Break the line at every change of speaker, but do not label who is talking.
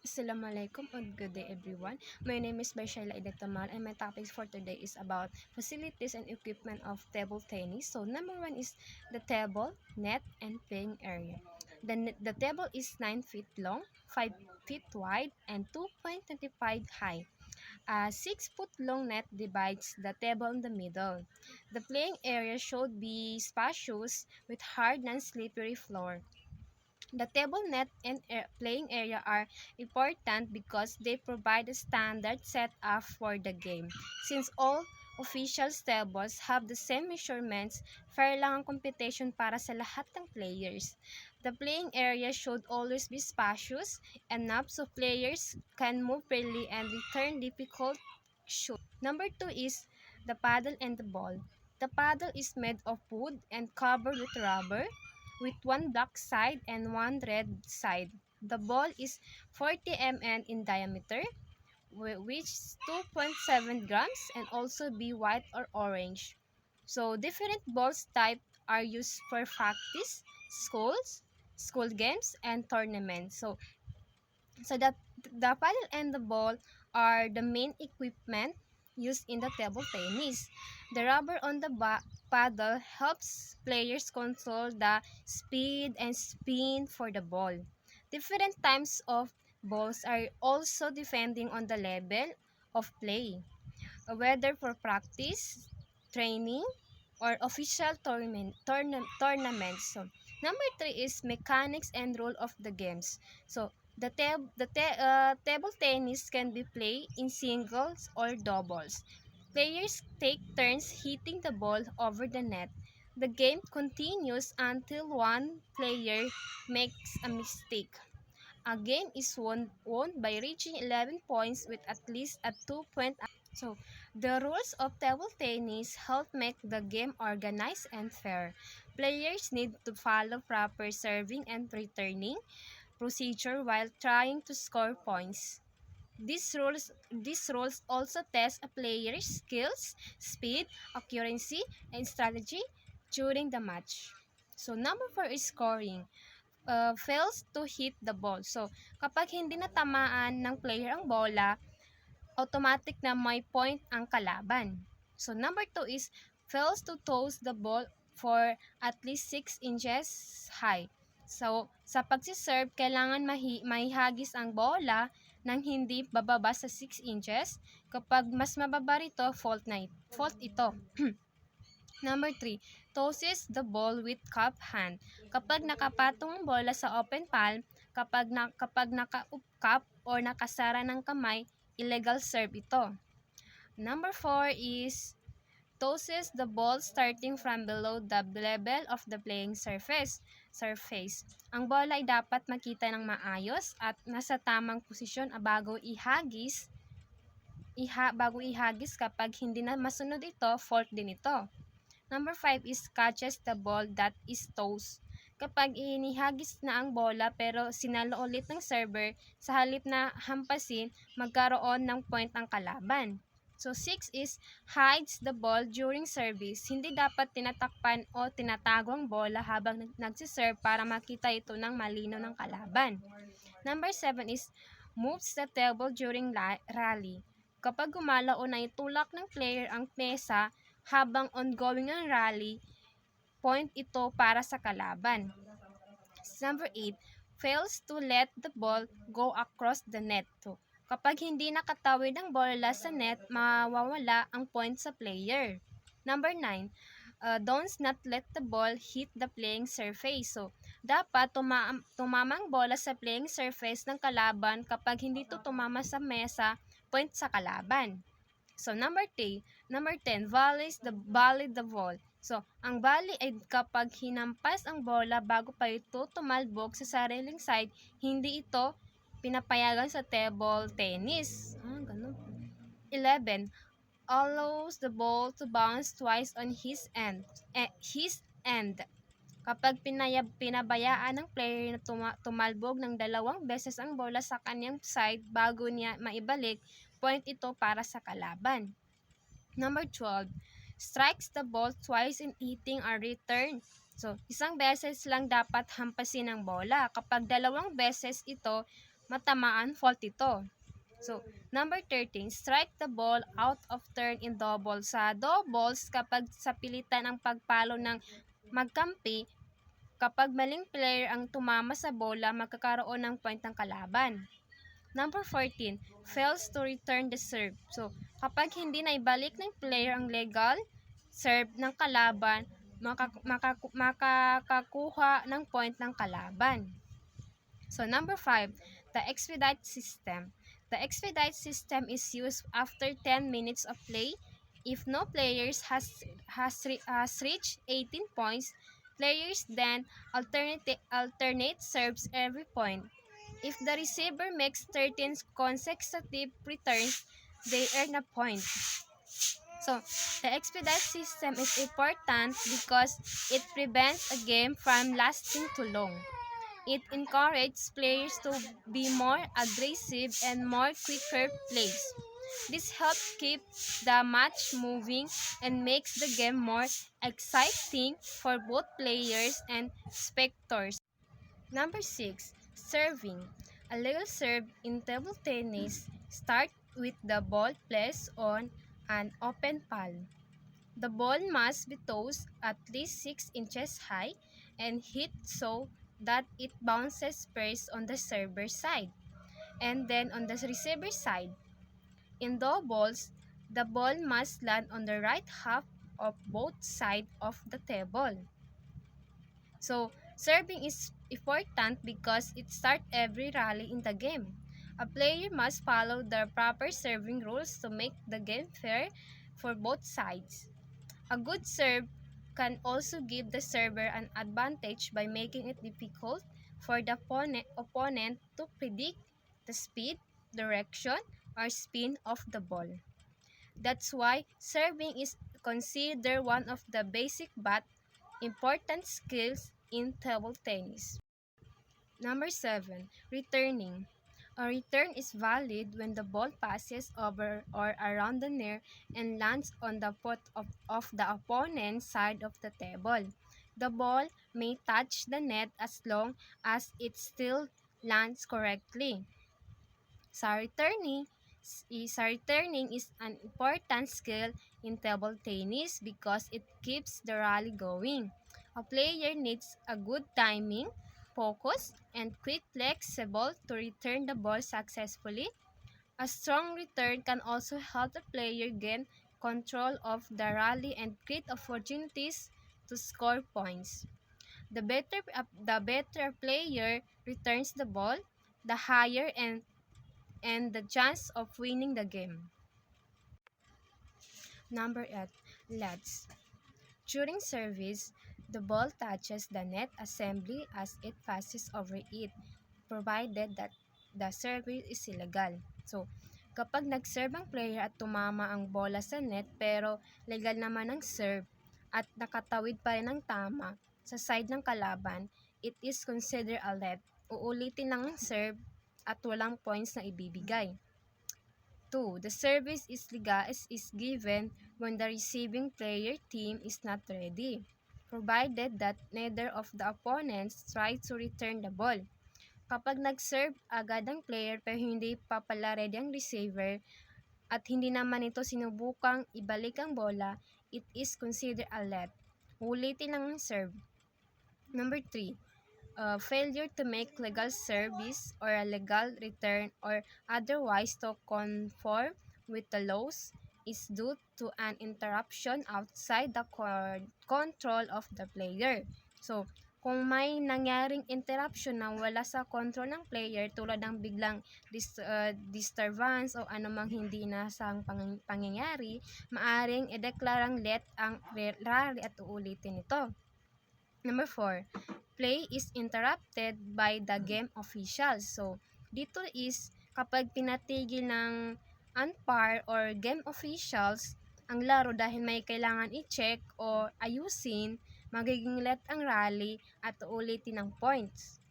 Assalamualaikum and good day everyone. My name is Baishaila Idetamal and my topics for today is about facilities and equipment of table tennis. So number one is the table, net, and playing area. The table is 9 feet long, 5 feet wide, and 2.25 high. A 6-foot long net divides the table in the middle. The playing area should be spacious with hard, non-slippery floor. The table net and playing area are important because they provide a standard setup for the game. Since all official tables have the same measurements, fair lang ang competition para sa lahat ng players. The playing area should always be spacious, enough so players can move freely and return difficult shoot. Number 2 is the paddle and the ball. The paddle is made of wood and covered with rubber, with one black side and one red side. The ball is 40 mm in diameter, which is 2.7 grams, and also be white or orange. So different balls type are used for practice, school games, and tournaments. So the paddle and the ball are the main equipment used in the table tennis. The rubber on the paddle helps players control the speed and spin for the ball. Different types of balls are also depending on the level of play, whether for practice, training, or official tournaments. So, number 3 is mechanics and rule of the games. So, table tennis can be played in singles or doubles. Players take turns hitting the ball over the net. The game continues until one player makes a mistake. A game is won by reaching 11 points with at least a 2-point. So, the rules of table tennis help make the game organized and fair. Players need to follow proper serving and returning procedure while trying to score points. These rules also test a player's skills, speed, accuracy, and strategy during the match. So, number 4 is scoring. Fails to hit the ball. So, kapag hindi natamaan ng player ang bola, automatic na may point ang kalaban. So, number 2 is fails to toss the ball for at least 6 inches high. So, sa pagsiserve, kailangan mahihagis ang bola nang hindi bababa sa 6 inches. Kapag mas mababa rito, fault ito. Number 3, tosses the ball with cup hand. Kapag nakapatong ang bola sa open palm, kapag naka-up cup or nakasara ng kamay, illegal serve ito. Number 4 is tosses the ball starting from below the level of the playing surface. Ang bola ay dapat makita ng maayos at nasa tamang posisyon bago ihagis. Kapag hindi na masunod ito, fault din ito. Number 5 is catches the ball that is tossed. Kapag inihagis na ang bola pero sinalo ulit ng server, sa halip na hampasin, magkaroon ng point ang kalaban. So 6 is hides the ball during service. Hindi dapat tinatakpan o tinatago ang bola habang nagsiserve para makita ito ng malinaw ng kalaban. Number 7 is moves the table during rally. Kapag gumalaw o naitulak ng player ang mesa habang ongoing ang rally, point ito para sa kalaban. Number 8, fails to let the ball go across the net. So, kapag hindi nakatawid ang bola sa net, mawawala ang point sa player. Number 9, does not let the ball hit the playing surface. So, dapat tumamang bola sa playing surface ng kalaban. Kapag hindi ito tumama sa mesa, point sa kalaban. So, number 10, volley the ball. So, ang volley ay kapag hinampas ang bola bago pa ito tumalbog sa sariling side, hindi ito pinapayagan sa table tennis. Ganun. 11, allows the ball to bounce twice on his end. Kapag pinabayaan ng player na tumalbog ng 2 beses ang bola sa kanyang side bago niya maibalik, point ito para sa kalaban. Number 12, strikes the ball twice in hitting a return. So, isang beses lang dapat hampasin ang bola. Kapag 2 beses ito, matamaan, fault ito. So, number 13, strike the ball out of turn in double. Sa doubles, kapag sa pilitan ang pagpalo ng magkampi, kapag maling player ang tumama sa bola, magkakaroon ng point ng kalaban. Number 14, fails to return the serve. So, kapag hindi na ibalik ng player ang legal serve ng kalaban, makakakuha ng point ng kalaban. So, number 5, the expedite system. The expedite system is used after 10 minutes of play. If no players has reached 18 points, players then alternate serves every point. If the receiver makes 13 consecutive returns, they earn a point. So, the expedite system is important because it prevents a game from lasting too long. It encourages players to be more aggressive and more quicker plays. This helps keep the match moving and makes the game more exciting for both players and spectators. Number 6, serving. A legal serve in table tennis starts with the ball placed on an open palm. The ball must be tossed at least 6 inches high and hit so that it bounces first on the server side and then on the receiver side. In doubles, the ball must land on the right half of both sides of the table. So, serving is important because it starts every rally in the game. A player must follow the proper serving rules to make the game fair for both sides. A good serve can also give the server an advantage by making it difficult for the opponent to predict the speed, direction, or spin of the ball. That's why serving is considered one of the basic but important skills in table tennis. Number 7, returning. A return is valid when the ball passes over or around the net and lands on the foot of the opponent's side of the table. The ball may touch the net as long as it still lands correctly. Sa returning is an important skill in table tennis because it keeps the rally going. A player needs a good timing, focus, and quick flexible to return the ball successfully. A strong return can also help the player gain control of the rally and create opportunities to score points. The better a player returns the ball, the higher and the chance of winning the game. Number 8, LEDs. During service, the ball touches the net assembly as it passes over it, provided that the service is illegal. So, kapag nag-serve ang player at tumama ang bola sa net pero legal naman ang serve at nakatawid pa rin ng tama sa side ng kalaban, it is considered a let. Uulitin lang ang serve at walang points na ibibigay. 2. The service is given when the receiving player team is not ready, provided that neither of the opponents try to return the ball. Kapag nag-serve agad ang player pero hindi pa pala ready ang receiver at hindi naman ito sinubukang ibalik ang bola, it is considered a let. Ulitin lang ang serve. Number 3. Failure to make legal service or a legal return or otherwise to conform with the laws is due to an interruption outside the control of the player. So, kung may nangyaring interruption na wala sa control ng player tulad ng biglang disturbance o anumang hindi inasang pangyayari, maaring ideklarang let ang rally at uulitin ito. Number 4, play is interrupted by the game officials. So, dito is kapag pinatigil ng umpire or game officials ang laro dahil may kailangan i-check o ayusin, magiging let ang rally at uulitin ng points.